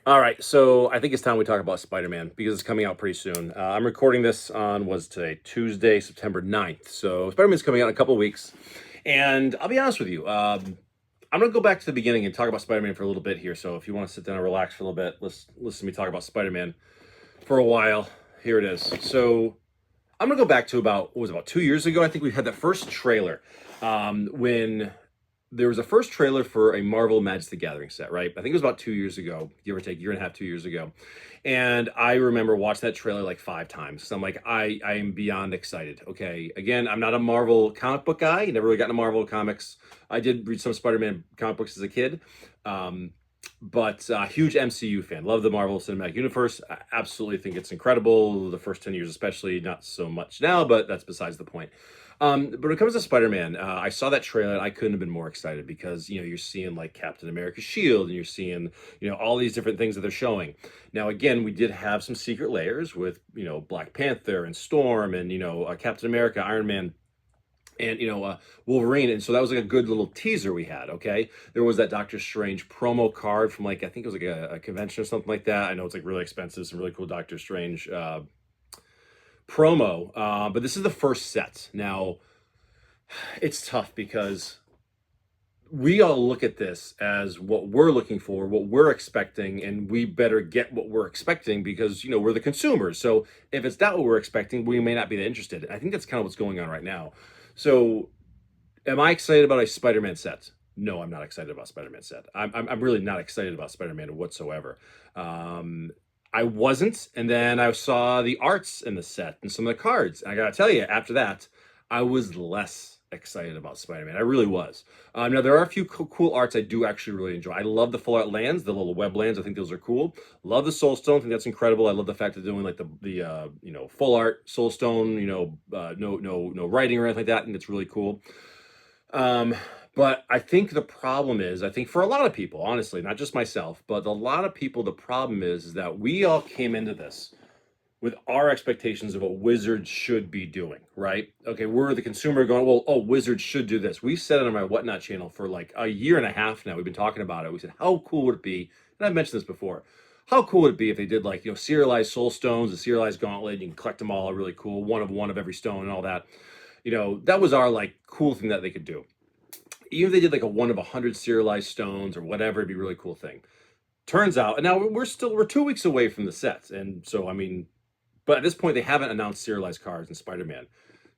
All right, so I think it's time we talk about Spider-Man because it's coming out pretty soon. I'm recording this on, was today, Tuesday, September 9th. So Spider-Man's coming out in a couple weeks. And I'll be honest with you, I'm going to go back to the beginning and talk about Spider-Man for a little bit here. So if you want to sit down and relax for a little bit, let's listen to me talk about Spider-Man for a while. Here it is. So I'm going to go back to about, what was it, about 2 years ago? I think we had that first trailer when there was a first trailer for a Marvel Magic the Gathering set, right? I think it was about 2 years ago, give or take, year and a half, 2 years ago. And I remember watching that trailer like 5 times. So I'm like, I am beyond excited. Okay. Again, I'm not a Marvel comic book guy. Never really got into Marvel comics. I did read some Spider-Man comic books as a kid. Um, but huge MCU fan. Love the Marvel Cinematic Universe. I absolutely think it's incredible. The first 10 years, especially, not so much now, but that's besides the point. But when it comes to Spider-Man, I saw that trailer and I couldn't have been more excited because, you're seeing like Captain America's shield and you're seeing, all these different things that they're showing. Now, again, we did have some secret layers with, Black Panther and Storm and, Captain America, Iron Man, and Wolverine, and so that was like a good little teaser we had. Okay, there was that Doctor Strange promo card from, like, I think it was like a convention or something like that. I know it's like really expensive, some really cool Doctor Strange promo, but this is the first set. Now it's tough because we all look at this as what we're looking for, what we're expecting, and we better get what we're expecting because we're the consumers. So if it's not what we're expecting, we may not be that interested. I think that's kind of what's going on right now. So am I excited about a Spider-Man set? No, I'm not excited about Spider-Man set. I'm really not excited about Spider-Man whatsoever. Um, I wasn't, and then I saw the arts in the set and some of the cards. And I gotta tell you, after that, I was less excited about Spider-Man. I really was. Now there are a few cool arts I do actually really enjoy. I love the full art lands, the little web lands. I think those are cool. Love the Soul Stone. I think that's incredible. I love the fact that they're doing like the full art Soul Stone. No writing or anything like that, and it's really cool. Um, but I think the problem is, I think for a lot of people, honestly, not just myself, but a lot of people, the problem is that we all came into this with our expectations of what Wizards should be doing, right? Okay, we're the consumer going, well, oh, Wizards should do this. We've said it on my Whatnot channel for like a year and a half now. We've been talking about it. We said, how cool would it be? And I've mentioned this before. How cool would it be if they did like, serialized soul stones, a serialized gauntlet, you can collect them all, really cool, one of every stone and all that. That was our like cool thing that they could do. Even if they did like a one of 100 serialized stones or whatever, it'd be a really cool thing. Turns out, and now we're 2 weeks away from the sets, and so I mean, but at this point they haven't announced serialized cards in Spider-Man.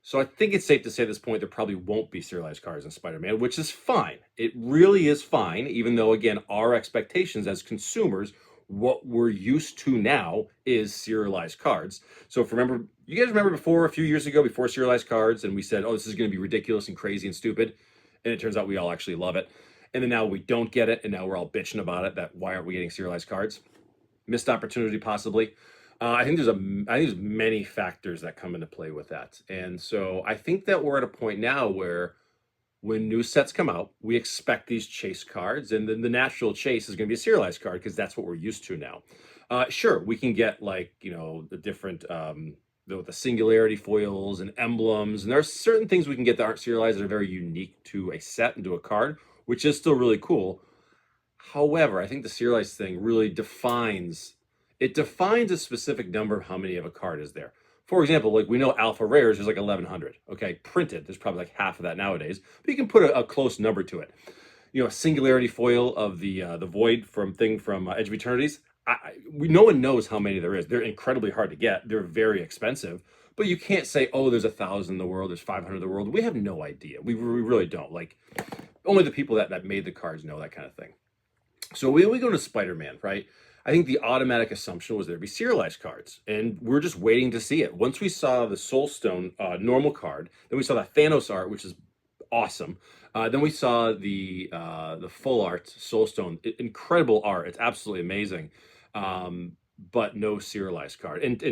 So I think it's safe to say at this point there probably won't be serialized cards in Spider-Man, which is fine. It really is fine, even though again our expectations as consumers, what we're used to now is serialized cards. So if remember, you guys remember before a few years ago, before serialized cards, and we said, oh, this is going to be ridiculous and crazy and stupid, and it turns out we all actually love it. And then now we don't get it, and now we're all bitching about it. That why aren't we getting serialized cards? Missed opportunity, possibly. I think there's many factors that come into play with that, and so I think that we're at a point now where when new sets come out, we expect these chase cards, and then the natural chase is going to be a serialized card because that's what we're used to now. Sure, we can get like the different the singularity foils and emblems, and there are certain things we can get that aren't serialized that are very unique to a set and to a card, which is still really cool. However, I think the serialized thing really defines a specific number of how many of a card is there. For example, like we know alpha rares, there's like 1100. Okay, printed, there's probably like half of that nowadays, but you can put a close number to it. A singularity foil of the void from Edge of Eternities. No one knows how many there is. They're incredibly hard to get. They're very expensive, but you can't say, oh, there's 1,000 in the world, there's 500 in the world. We have no idea. We really don't. Like only the people that made the cards know that kind of thing. So we go to Spider-Man, right? I think the automatic assumption was there'd be serialized cards, and we're just waiting to see it. Once we saw the Soul Stone normal card, then we saw the Thanos art, which is awesome. Then we saw the full art Soul Stone, incredible art. It's absolutely amazing, but no serialized card. And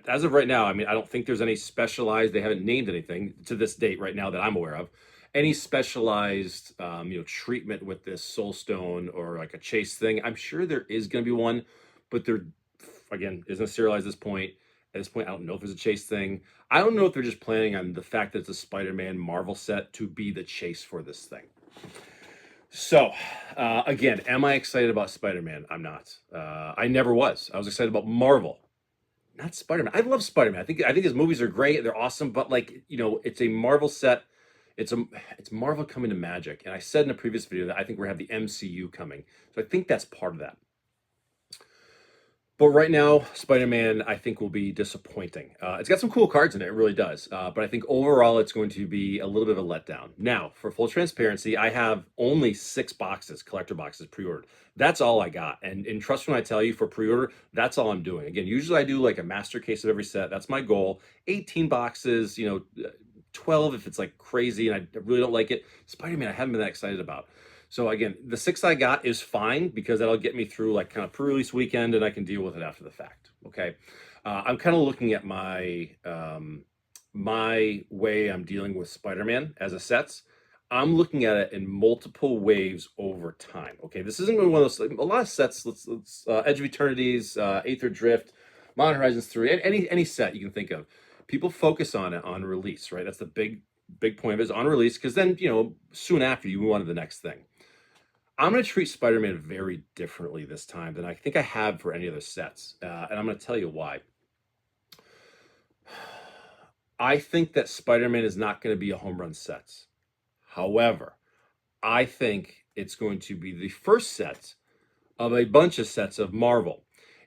as of right now, I mean, I don't think there's any specialized. They haven't named anything to this date right now that I'm aware of any specialized treatment with this soul stone or like a chase thing. I'm sure there is going to be one, but there again isn't serialized at this point. At this point, I don't know if there's a chase thing. I don't know if they're just planning on the fact that it's a Spider-Man Marvel set to be the chase for this thing. So, again, am I excited about Spider-Man? I'm not. I never was. I was excited about Marvel, not Spider-Man. I love Spider-Man. I think his movies are great. They're awesome, but like, it's a Marvel set. It's Marvel coming to Magic. And I said in a previous video that I think we're gonna have the MCU coming. So I think that's part of that. But right now, Spider-Man, I think, will be disappointing. It's got some cool cards in it, it really does. But I think overall, it's going to be a little bit of a letdown. Now, for full transparency, I have only 6 boxes, collector boxes, pre-ordered. That's all I got. And trust when I tell you, for pre-order, that's all I'm doing. Again, usually I do like a master case of every set. That's my goal. 18 boxes, 12 if it's like crazy and I really don't like it. Spider-Man, I haven't been that excited about. So again, the 6 I got is fine because that'll get me through like kind of pre-release weekend and I can deal with it after the fact. Okay. I'm kind of looking at my way I'm dealing with Spider-Man as a sets. I'm looking at it in multiple waves over time. Okay. This isn't one of those, like, a lot of sets, let's Edge of Eternities, Aether Drift, Modern Horizons 3, any set you can think of. People focus on it on release, right? That's the big point of it, is on release, because then, soon after you move on to the next thing. I'm going to treat Spider-Man very differently this time than I think I have for any other sets. And I'm going to tell you why. I think that Spider-Man is not going to be a home run sets. However, I think it's going to be the first set of a bunch of sets of Marvel.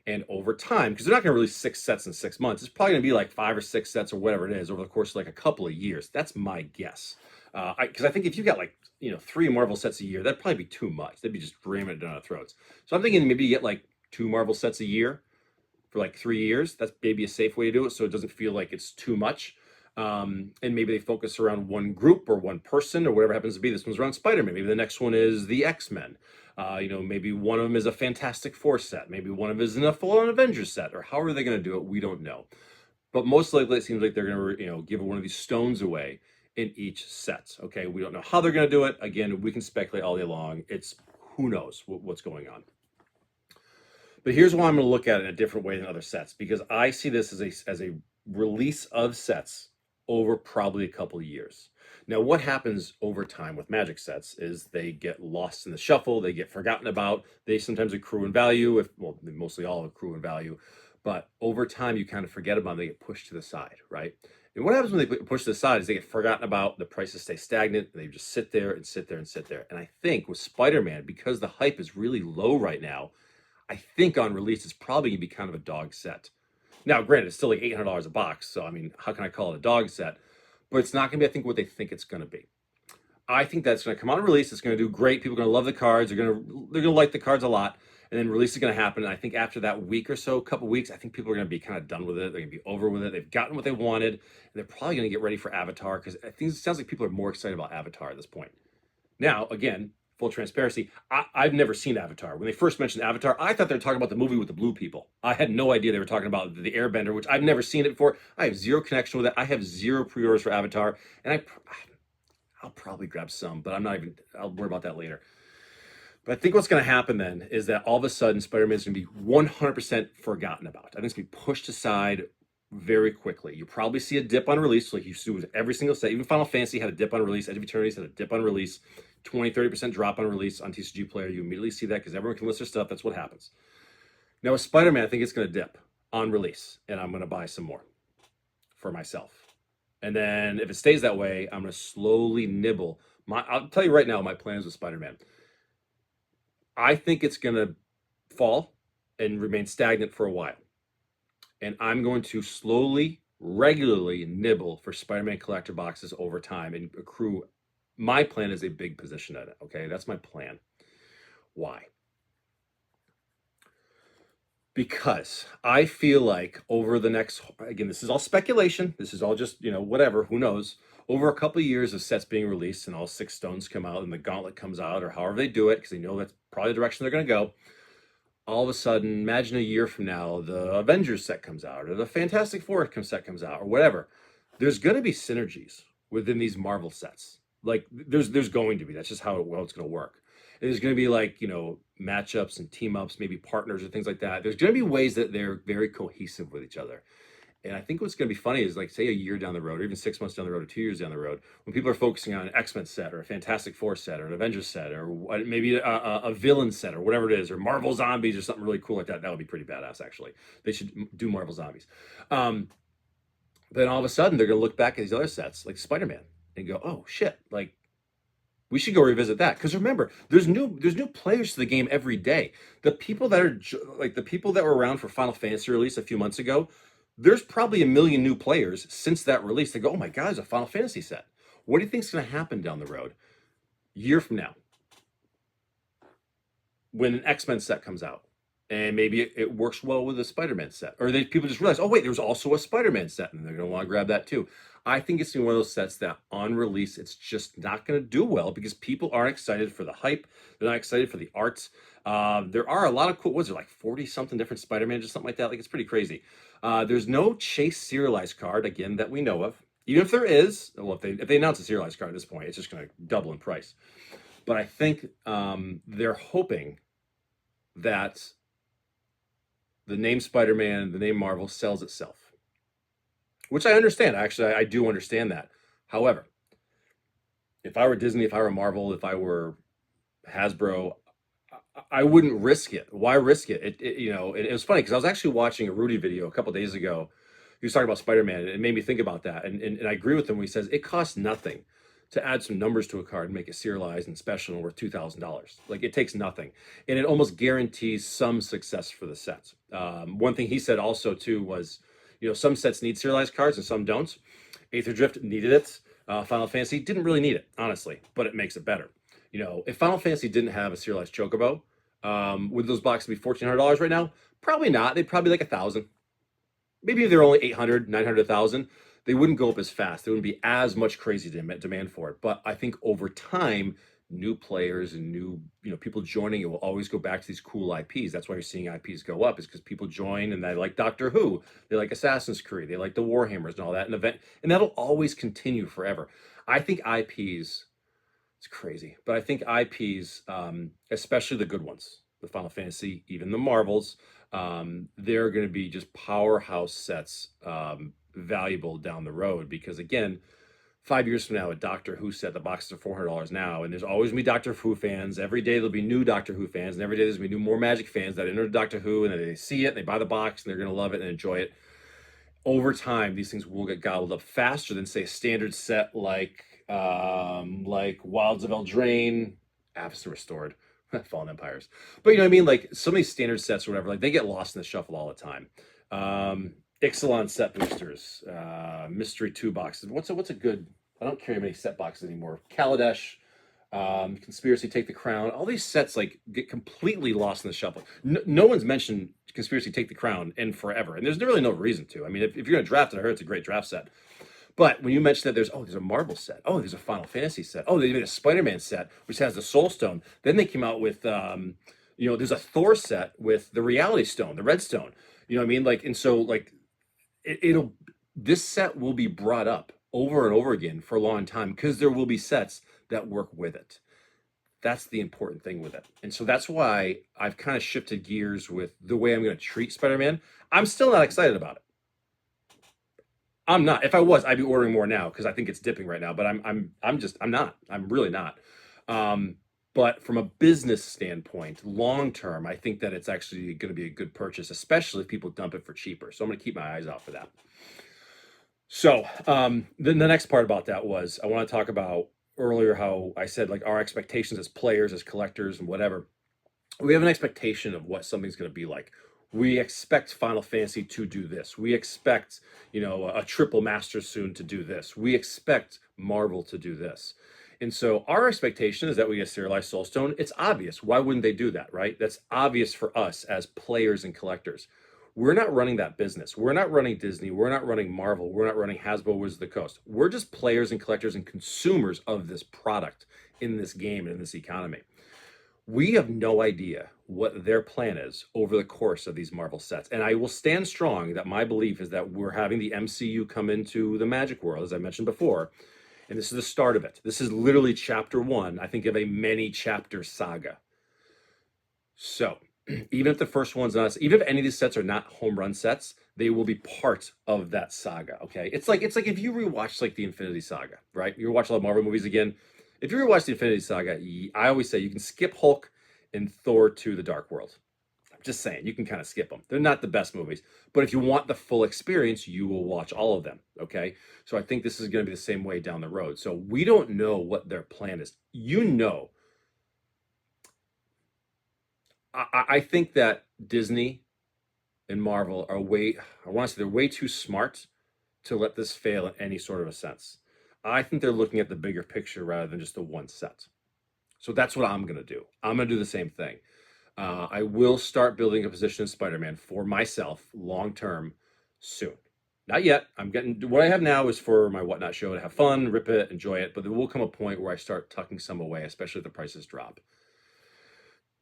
And over time, because they're not going to release 6 sets in 6 months, it's probably going to be like 5 or 6 sets or whatever it is over the course of like a couple of years. That's my guess. Because I think if you got like 3 Marvel sets a year, that'd probably be too much. That'd be just ramming it down our throats. So I'm thinking maybe you get like 2 Marvel sets a year for like 3 years. That's maybe a safe way to do it, so it doesn't feel like it's too much. And maybe they focus around one group or one person or whatever happens to be. This one's around Spider-Man. Maybe the next one is the X-Men. Maybe one of them is a Fantastic Four set. Maybe one of them is in a full-on Avengers set. Or however they're going to do it, we don't know. But most likely, it seems like they're going to, give one of these stones away in each set. Okay, we don't know how they're going to do it. Again, we can speculate all day long. It's who knows what's going on. But here's why I'm going to look at it in a different way than other sets, because I see this as a release of sets over probably a couple of years. Now, what happens over time with Magic sets is they get lost in the shuffle, they get forgotten about, they sometimes accrue in value, mostly all accrue in value, but over time you kind of forget about them, they get pushed to the side, right? And what happens when they get pushed to the side is they get forgotten about, the prices stay stagnant, and they just sit there and sit there and sit there. And I think with Spider-Man, because the hype is really low right now, I think on release it's probably going to be kind of a dog set. Now, granted, it's still like $800 a box, so I mean, how can I call it a dog set? But it's not going to be, I think, what they think it's going to be. I think that's going to come out and release. It's going to do great. People are going to love the cards. They're going to like the cards a lot. And then release is going to happen. And I think after that week or so, couple weeks, I think people are going to be kind of done with it. They're going to be over with it. They've gotten what they wanted. And they're probably going to get ready for Avatar, because I think it sounds like people are more excited about Avatar at this point. Now, again, full transparency, I've never seen Avatar. When they first mentioned Avatar, I thought they were talking about the movie with the blue people. I had no idea they were talking about the Airbender, which I've never seen it before. I have zero connection with it. I have zero pre-orders for Avatar, and I'll probably grab some, but I'll worry about that later. But I think what's going to happen then is that all of a sudden Spider-Man's going to be 100% forgotten about. I think it's going to be pushed aside very quickly. You probably see a dip on release, like you see with every single set. Even Final Fantasy had a dip on release. Edge of Eternities had a dip on release. 20-30% drop on release on TCG Player. You immediately see that because everyone can list their stuff. That's what happens. Now with Spider-Man, I think it's going to dip on release, and I'm going to buy some more for myself. And then if it stays that way, I'm going to slowly nibble. I'll tell you right now my plans with Spider-Man. I think it's going to fall and remain stagnant for a while. And I'm going to slowly, regularly nibble for Spider-Man collector boxes over time and accrue. My plan is a big position at it, okay? That's my plan. Why? Because I feel like over the next, again, this is all speculation. This is all just, whatever, who knows. Over a couple of years of sets being released and all 6 stones come out and the gauntlet comes out, or however they do it, because they know that's probably the direction they're going to go. All of a sudden, imagine a year from now, the Avengers set comes out, or the Fantastic Four set comes out, or whatever. There's going to be synergies within these Marvel sets. Like, there's going to be. That's just how it's going to work. And there's going to be like, matchups and team ups, maybe partners or things like that. There's going to be ways that they're very cohesive with each other. And I think what's going to be funny is, like, say a year down the road, or even 6 months down the road, or 2 years down the road, when people are focusing on an X-Men set, or a Fantastic Four set, or an Avengers set, or maybe a villain set, or whatever it is, or Marvel Zombies, or something really cool like that. That would be pretty badass, actually. They should do Marvel Zombies. Then all of a sudden, they're going to look back at these other sets, like Spider-Man, and go, "Oh shit! Like, we should go revisit that." Because remember, there's new players to the game every day. The people that are like the people that were around for Final Fantasy release a few months ago, there's probably a million new players since that release. They go, "Oh my god, it's a Final Fantasy set." What do you think is going to happen down the road, year from now, when an X-Men set comes out? And maybe it works well with a Spider-Man set, or people just realize, oh wait, there's also a Spider-Man set, and they're going to want to grab that too. I think it's one of those sets that on release, it's just not going to do well because people aren't excited for the hype. They're not excited for the art. There are a lot of cool, what's there, like 40 something different Spider-Man or something like that? Like, it's pretty crazy. There's no Chase serialized card, again, that we know of. Even if there is, well, if they announce a serialized card at this point, it's just going to double in price. But I think they're hoping that the name Spider-Man, the name Marvel sells itself, which I understand. Actually, I do understand that. However, if I were Disney, if I were Marvel, if I were Hasbro, I wouldn't risk it. Why risk it? It was funny because I was actually watching a Rudy video a couple days ago. He was talking about Spider-Man, and it made me think about that. And I agree with him when he says it costs nothing to add some numbers to a card and make it serialized and special and worth $2,000. Like, it takes nothing. And it almost guarantees some success for the sets. One thing he said also too was, some sets need serialized cards and some don't. Aether Drift needed it. Final Fantasy didn't really need it, honestly, but it makes it better. If Final Fantasy didn't have a serialized Chocobo, would those boxes be $1,400 right now? Probably not. They'd probably be like $1,000. Maybe if they're only 800, 900,000, they wouldn't go up as fast. There wouldn't be as much crazy demand for it. But I think over time, new players and new people joining it will always go back to these cool IPs. That's why you're seeing IPs go up, is because people join and they like Doctor Who, they like Assassin's Creed, they like the Warhammers and all that, and that'll always continue forever. I think IPs, it's crazy, but I think IPs, especially the good ones, the Final Fantasy, even the Marvels, they're going to be just powerhouse sets, valuable down the road, because again, 5 years from now, a Doctor Who set, the boxes are $400 now, and there's always going to be Doctor Who fans. Every day there'll be new Doctor Who fans, and every day there's going to be more Magic fans that enter Doctor Who, and then they see it, and they buy the box, and they're going to love it and enjoy it. Over time, these things will get gobbled up faster than, say, a standard set like Wilds of Eldraine, Avacyn Restored, Fallen Empires. But you know what I mean? Like, some of these standard sets or whatever, like, they get lost in the shuffle all the time. Ixalan set boosters, mystery 2 boxes. What's a good? I don't carry many set boxes anymore. Kaladesh, Conspiracy Take the Crown. All these sets like get completely lost in the shuffle. No one's mentioned Conspiracy Take the Crown in forever, and there's really no reason to. I mean, if you're gonna draft it, I heard it's a great draft set. But when you mention that there's a Marvel set, there's a Final Fantasy set, they made a Spider-Man set which has the Soul Stone. Then they came out with there's a Thor set with the Reality Stone, the Red Stone. You know what I mean? Like, and so like this set will be brought up over and over again for a long time because there will be sets that work with it. That's the important thing with it. And so that's why I've kind of shifted gears with the way I'm going to treat Spider-Man. I'm still not excited about it. I'm not. If I was, I'd be ordering more now because I think it's dipping right now, but I'm not. I'm really not. But from a business standpoint, long term, I think that it's actually going to be a good purchase, especially if people dump it for cheaper. So I'm going to keep my eyes out for that. So then the next part about that was, I want to talk about earlier how I said, like, our expectations as players, as collectors, and whatever. We have an expectation of what something's going to be like. We expect Final Fantasy to do this. We expect, a triple master soon to do this. We expect Marvel to do this. And so our expectation is that we get serialized Soulstone. It's obvious. Why wouldn't they do that, right? That's obvious for us as players and collectors. We're not running that business. We're not running Disney. We're not running Marvel. We're not running Hasbro Wizards of the Coast. We're just players and collectors and consumers of this product in this game and in this economy. We have no idea what their plan is over the course of these Marvel sets. And I will stand strong that my belief is that we're having the MCU come into the Magic world, as I mentioned before. And this is the start of it. This is literally chapter 1, I think, of a many chapter saga. So even if the first one's not, even if any of these sets are not home run sets, they will be part of that saga. Okay, it's like if you rewatch like the Infinity Saga, right? You watch a lot of Marvel movies again. If you rewatch the Infinity Saga, I always say you can skip Hulk and Thor to the Dark World. I'm just saying, you can kind of skip them. They're not the best movies, but if you want the full experience, you will watch all of them. Okay, so I think this is going to be the same way down the road. So we don't know what their plan is. I think that Disney and Marvel are I want to say they're way too smart to let this fail in any sort of a sense. I think they're looking at the bigger picture rather than just the one set. So that's what I'm going to do. I'm going to do the same thing. I will start building a position in Spider-Man for myself long term soon. Not yet. I'm getting what I have now is for my Whatnot show to have fun, rip it, enjoy it. But there will come a point where I start tucking some away, especially if the prices drop.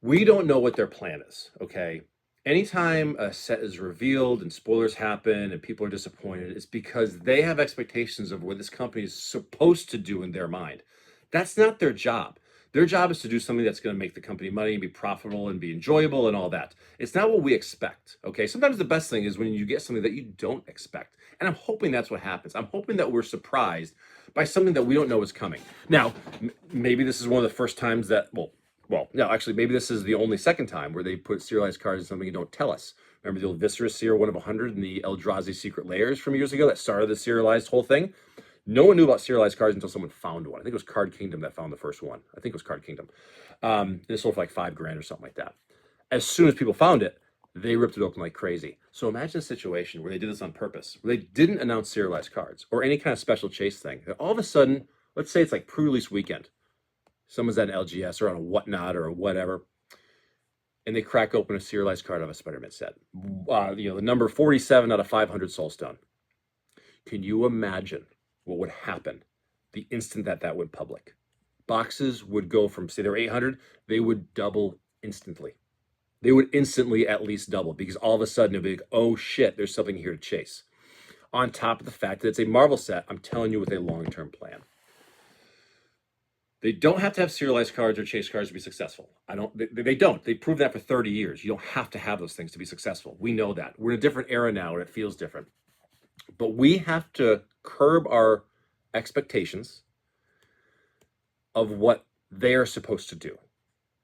We don't know what their plan is, okay? Anytime a set is revealed and spoilers happen and people are disappointed, it's because they have expectations of what this company is supposed to do in their mind. That's not their job. Their job is to do something that's going to make the company money and be profitable and be enjoyable and all that. It's not what we expect, okay? Sometimes the best thing is when you get something that you don't expect. And I'm hoping that's what happens. I'm hoping that we're surprised by something that we don't know is coming. Now, maybe this is one of the first times that, well, no, actually, maybe this is the only second time where they put serialized cards in something you don't tell us. Remember the old Viscera Seer 1 of 100 and the Eldrazi Secret Layers from years ago that started the serialized whole thing? No one knew about serialized cards until someone found one. I think it was Card Kingdom that found the first one. I think it was Card Kingdom. It sold for like $5,000 or something like that. As soon as people found it, they ripped it open like crazy. So imagine a situation where they did this on purpose, where they didn't announce serialized cards or any kind of special chase thing. And all of a sudden, let's say it's like pre-release weekend. Someone's at an LGS or on a Whatnot or whatever, and they crack open a serialized card of a Spider-Man set. The number 47 out of 500 Soulstone. Can you imagine what would happen the instant that went public? Boxes would go from, say they're 800, they would double instantly. They would instantly at least double because all of a sudden it'd be like, oh shit, there's something here to chase. On top of the fact that it's a Marvel set, I'm telling you with a long-term plan. They don't have to have serialized cards or chase cards to be successful. They don't. They proved that for 30 years. You don't have to have those things to be successful. We know that. We're in a different era now and it feels different. But we have to curb our expectations of what they are supposed to do.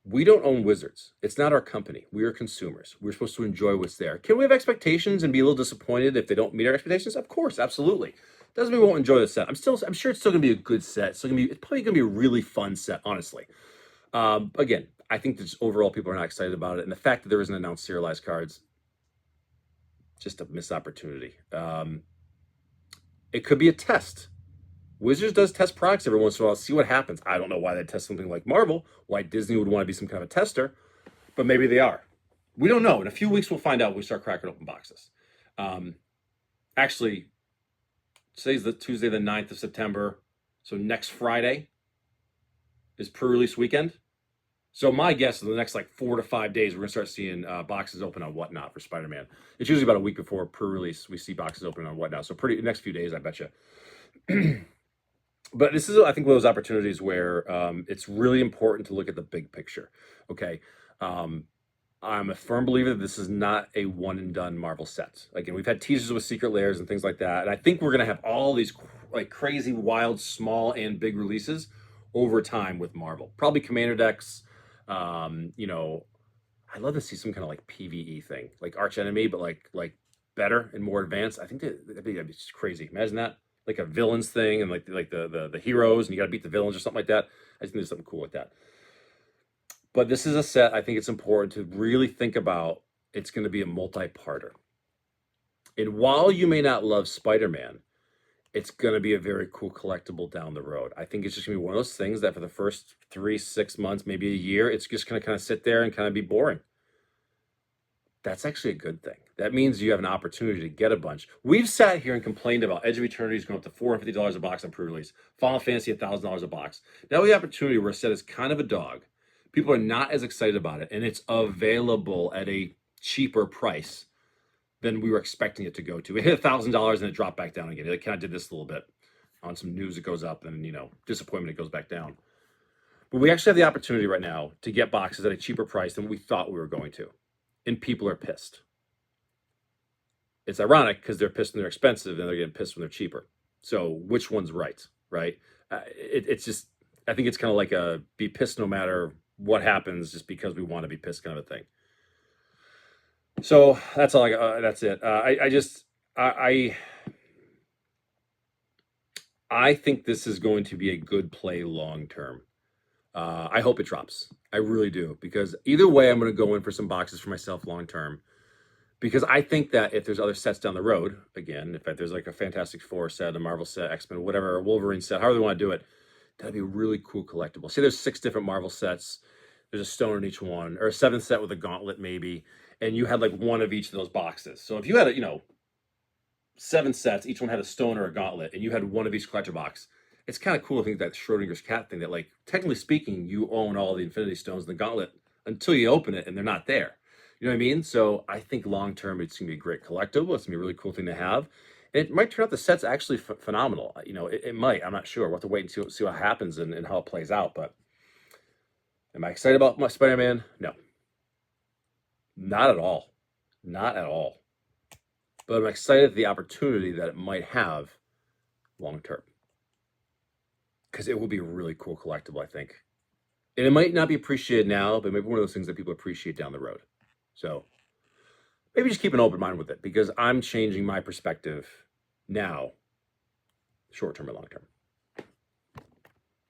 We don't own Wizards. It's not our company. We are consumers. We're supposed to enjoy what's there. Can we have expectations and be a little disappointed if they don't meet our expectations? Of course, absolutely. Doesn't mean we won't enjoy the set. I'm sure it's still gonna be a good set. It's probably gonna be a really fun set, honestly. Again, I think that just overall people are not excited about it, and the fact that there isn't announced serialized cards, just a missed opportunity. It could be a test. Wizards does test products every once in a while. See what happens. I don't know why they test something like Marvel. Why Disney would want to be some kind of a tester, but maybe they are. We don't know. In a few weeks, we'll find out when we start cracking open boxes. Actually. Today's the Tuesday, the 9th of September. So next Friday is pre-release weekend. So my guess is the next like 4 to 5 days, we're gonna start seeing boxes open on Whatnot for Spider-Man. It's usually about a week before pre-release we see boxes open on Whatnot. So next few days, I bet you. But this is, I think, one of those opportunities where it's really important to look at the big picture. Okay. I'm a firm believer that this is not a one and done Marvel set. Again, we've had teasers with Secret Layers and things like that. And I think we're going to have all these like crazy, wild, small and big releases over time with Marvel. Probably Commander decks. I'd love to see some kind of like PvE thing, like Arch Enemy, but like better and more advanced. I think that'd be just crazy. Imagine that, like a villains thing and like the heroes and you got to beat the villains or something like that. I just think there's something cool with that. But this is a set I think it's important to really think about. It's going to be a multi-parter. And while you may not love Spider-Man, it's going to be a very cool collectible down the road. I think it's just going to be one of those things that for the first 3-6 months, maybe a year, it's just going to kind of sit there and kind of be boring. That's actually a good thing. That means you have an opportunity to get a bunch. We've sat here and complained about Edge of Eternity's going up to $450 a box on pre-release. Final Fantasy, $1,000 a box. Now we have the opportunity where a set is kind of a dog. People are not as excited about it, and it's available at a cheaper price than we were expecting it to go to. It hit $1,000 and it dropped back down again. It kind of did this a little bit. On some news, it goes up, and disappointment, it goes back down. But we actually have the opportunity right now to get boxes at a cheaper price than we thought we were going to. and people are pissed. It's ironic because they're pissed when they're expensive and they're getting pissed when they're cheaper. So which one's right, right? It's just, I think it's kind of like a be pissed no matter what happens just because we want to be pissed kind of a thing. So that's all that's it. I think this is going to be a good play long term. I hope it drops. I really do, because either way, I'm going to go in for some boxes for myself long term. Because I think that if there's other sets down the road, again, if there's like a Fantastic Four set, a Marvel set, X-Men, whatever, a Wolverine set, however they want to do it, that'd be a really cool collectible. Say there's 6 different Marvel sets, there's a stone in each one, or a 7th set with a gauntlet maybe, and you had like one of each of those boxes. So if you had, 7 sets, each one had a stone or a gauntlet, and you had one of each collector box, it's kind of cool to think that Schrodinger's cat thing, that like, technically speaking, you own all the Infinity Stones in the gauntlet until you open it and they're not there. You know what I mean? So I think long term, it's going to be a great collectible. It's going to be a really cool thing to have. And it might turn out the set's actually phenomenal. It might. I'm not sure. We'll have to wait and see what happens and how it plays out. But am I excited about my Spider-Man? No. Not at all. Not at all. But I'm excited at the opportunity that it might have long term. Because it will be a really cool collectible, I think. And it might not be appreciated now, but maybe one of those things that people appreciate down the road. So maybe just keep an open mind with it, because I'm changing my perspective now, short term and long term.